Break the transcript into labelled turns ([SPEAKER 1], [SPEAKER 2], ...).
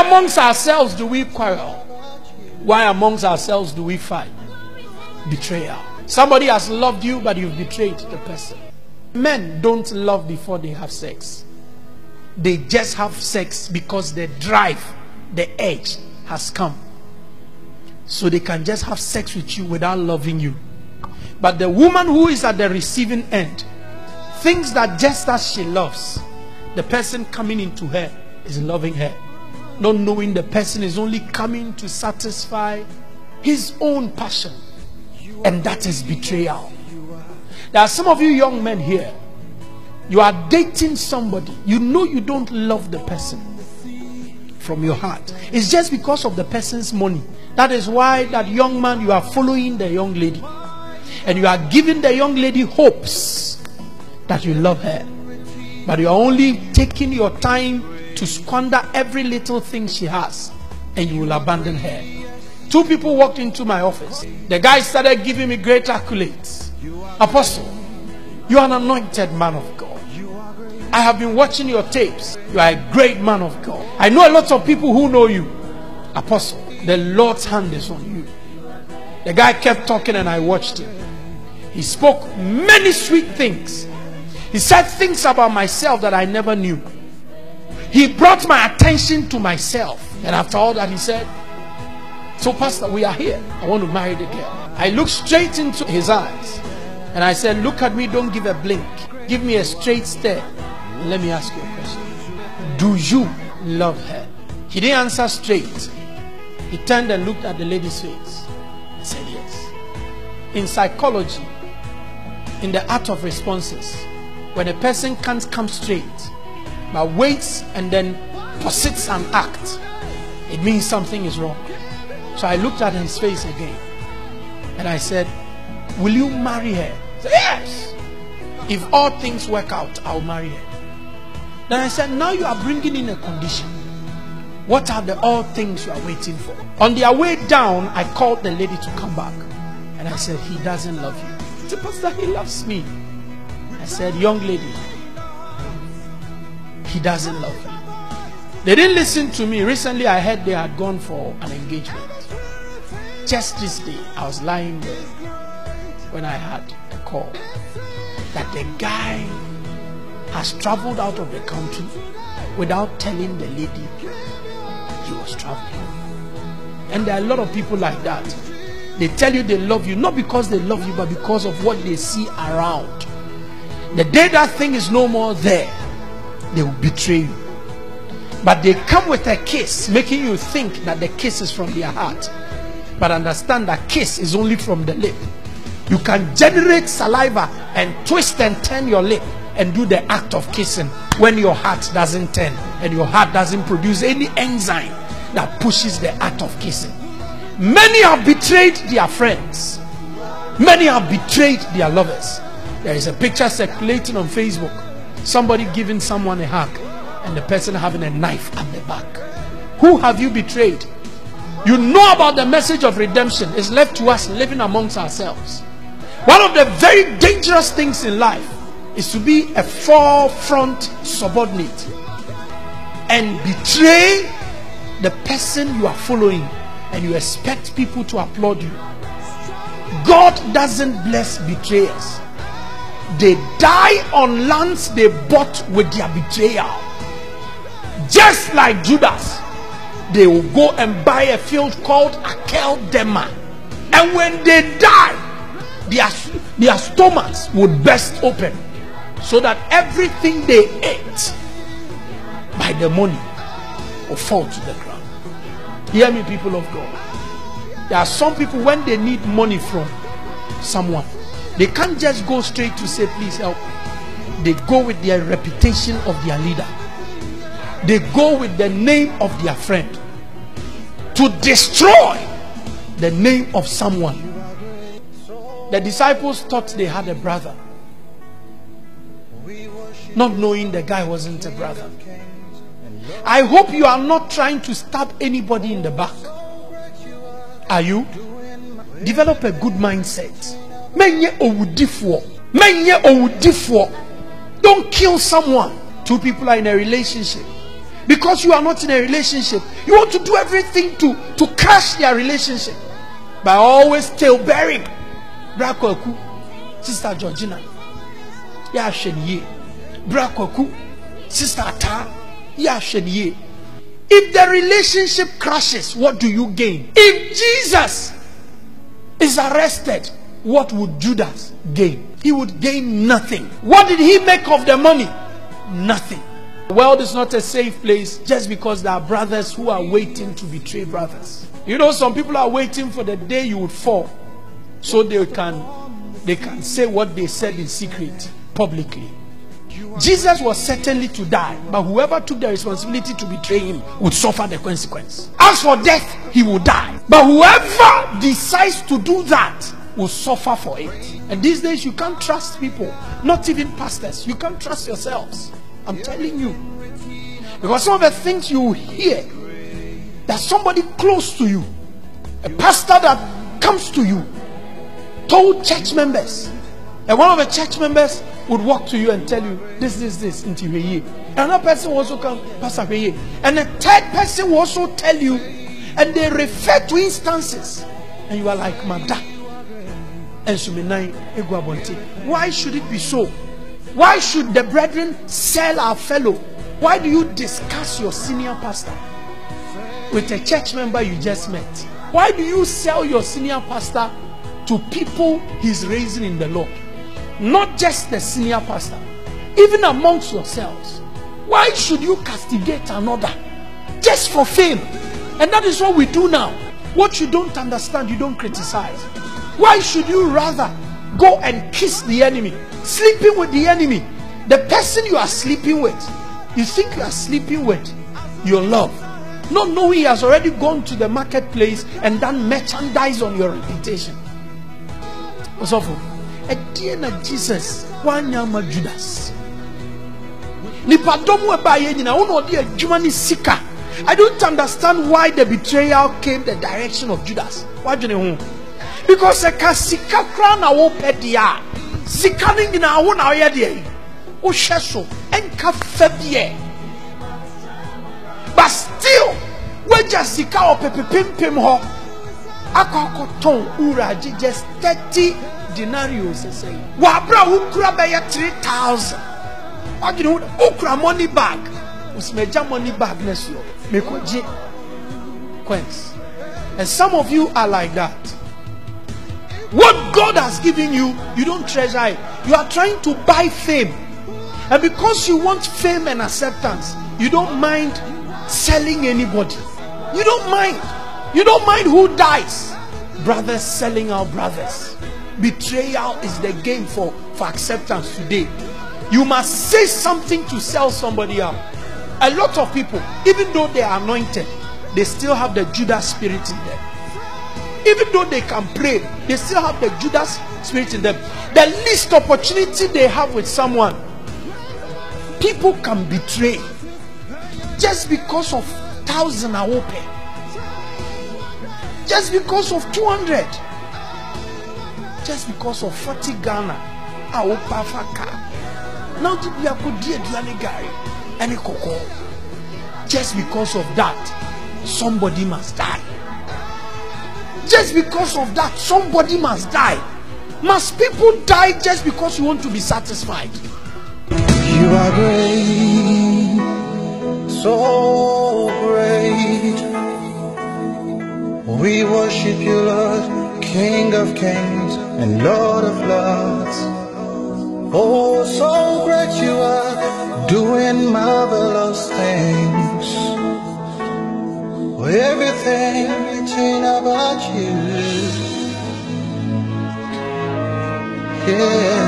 [SPEAKER 1] Why amongst ourselves do we quarrel? Why amongst ourselves do we fight? Betrayal. Somebody has loved you, but you've betrayed the person. Men don't love before they have sex. They just have sex because the drive, the edge has come. So they can just have sex with you without loving you. But the woman who is at the receiving end thinks that just as she loves, the person coming into her is loving her, not knowing the person is only coming to satisfy his own passion. And that is betrayal. There are some of you young men here. You are dating somebody. You know you don't love the person from your heart. It's just because of the person's money. That is why that young man, you are following the young lady. And you are giving the young lady hopes that you love her. But you are only taking your time to squander every little thing she has. And you will abandon her. 2 people walked into my office. The guy started giving me great accolades. Apostle, you are an anointed man of God. I have been watching your tapes. You are a great man of God. I know a lot of people who know you. Apostle, the Lord's hand is on you. The guy kept talking and I watched him. He spoke many sweet things. He said things about myself that I never knew. He brought my attention to myself. And after all that he said, so pastor, we are here. I want to marry the girl. I looked straight into his eyes. And I said, look at me, don't give a blink. Give me a straight stare. Let me ask you a question. Do you love her? He didn't answer straight. He turned and looked at the lady's face and said yes. In psychology, in the art of responses, when a person can't come straight but waits and then posits an act, it means something is wrong. So I looked at his face again and I said, will you marry her? He said, yes. If all things work out, I'll marry her. Then I said, now you are bringing in a condition. What are the all things you are waiting for? On their way down, I called the lady to come back. And I said, he doesn't love you. He said, pastor, he loves me. I said, young lady, he doesn't love you. They didn't listen to me. Recently, I heard they had gone for an engagement. Just this day, I was lying there when I had a call that the guy has traveled out of the country without telling the lady he was traveling. And there are a lot of people like that. They tell you they love you, not because they love you, but because of what they see around. The day that thing is no more there, they will betray you. But they come with a kiss, making you think that the kiss is from their heart. But understand that kiss is only from the lip. You can generate saliva and twist and turn your lip and do the act of kissing when your heart doesn't turn and your heart doesn't produce any enzyme that pushes the act of kissing. Many have betrayed their friends. Many have betrayed their lovers. There is a picture circulating on Facebook. Somebody giving someone a hug and the person having a knife at the back. Who have you betrayed? You know about the message of redemption. It's left to us living amongst ourselves. One of the very dangerous things in life is to be a forefront subordinate and betray the person you are following and you expect people to applaud you. God doesn't bless betrayers. They die on lands they bought with their betrayal. Just like Judas, they will go and buy a field called Akel Dema, and when they die, their stomachs would burst open, so that everything they ate by the money will fall to the ground. Hear me, people of God. There are some people, when they need money from someone, they can't just go straight to say, please help me. They go with their reputation of their leader. They go with the name of their friend to destroy the name of someone. The disciples thought they had a brother, not knowing the guy wasn't a brother. I hope you are not trying to stab anybody in the back. Are you? Develop a good mindset. Don't kill someone. 2 people are in a relationship. Because you are not in a relationship, you want to do everything to crash their relationship by always tail-bearing. Brakwaku, Sister Georgina, ya shenye. Brakwaku, Sister Ata, ya shenye. If the relationship crashes, what do you gain? If Jesus is arrested, what would Judas gain? He would gain nothing. What did he make of the money? Nothing. The world is not a safe place just because there are brothers who are waiting to betray brothers. You know, some people are waiting for the day you would fall so they can say what they said in secret publicly. Jesus was certainly to die, but whoever took the responsibility to betray him would suffer the consequence. As for death, he will die. But whoever decides to do that will suffer for it. And these days you can't trust people, not even pastors. You can't trust yourselves. I'm telling you. Because some of the things you hear, that somebody close to you, a pastor that comes to you, told church members, and one of the church members would walk to you and tell you this into your. Another person will also come, Pastor Peye, and a third person will also tell you, and they refer to instances, and you are like, Mada and Suminai Eguabonte. Why should it be so? Why should the brethren sell our fellow? Why do you discuss your senior pastor with a church member you just met? Why do you sell your senior pastor to people he's raising in the Lord? Not just the senior pastor, even amongst yourselves. Why should you castigate another just for fame? And that is what we do now. What you don't understand, you don't criticize. Why should you rather go and kiss the enemy, sleeping with the enemy? The person you are sleeping with, you think you are sleeping with your love, not knowing he has already gone to the marketplace and done merchandise on your reputation. What's awful? A dear Jesus, one young Judas. I don't understand why the betrayal came the direction of Judas. Why do you know? Because a kasika crown a wopedia, sikaning in our own idea, O Sheso, and Cafebie. But still, we just sika or pepipim ho. Akakoton uraji just 30 denarios. Wabra ukra baya 3,000. What do you know? Ukra money bag. Usmeja money bag nesyo. Mekoji. Queens. And some of you are like that. What God has given you, you don't treasure it. You are trying to buy fame. And because you want fame and acceptance, you don't mind selling anybody. You don't mind. You don't mind who dies. Brothers selling our brothers. Betrayal is the game for acceptance today. You must say something to sell somebody out. A lot of people, even though they are anointed, they still have the Judas spirit in them. Even though they can pray, they still have the Judas spirit in them. The least opportunity they have with someone, people can betray just because of 1,000 awope, just because of 200, just because of 40 Ghana awopa faka. Now you could do a guy and a cocoa. Just because of that, somebody must die. Just because of that, somebody must die. Must people die just because you want to be satisfied?
[SPEAKER 2] You are great, so great. We worship you, Lord, King of kings and Lord of lords. Oh, so great you are, doing marvelous things. Everything written about you, yeah.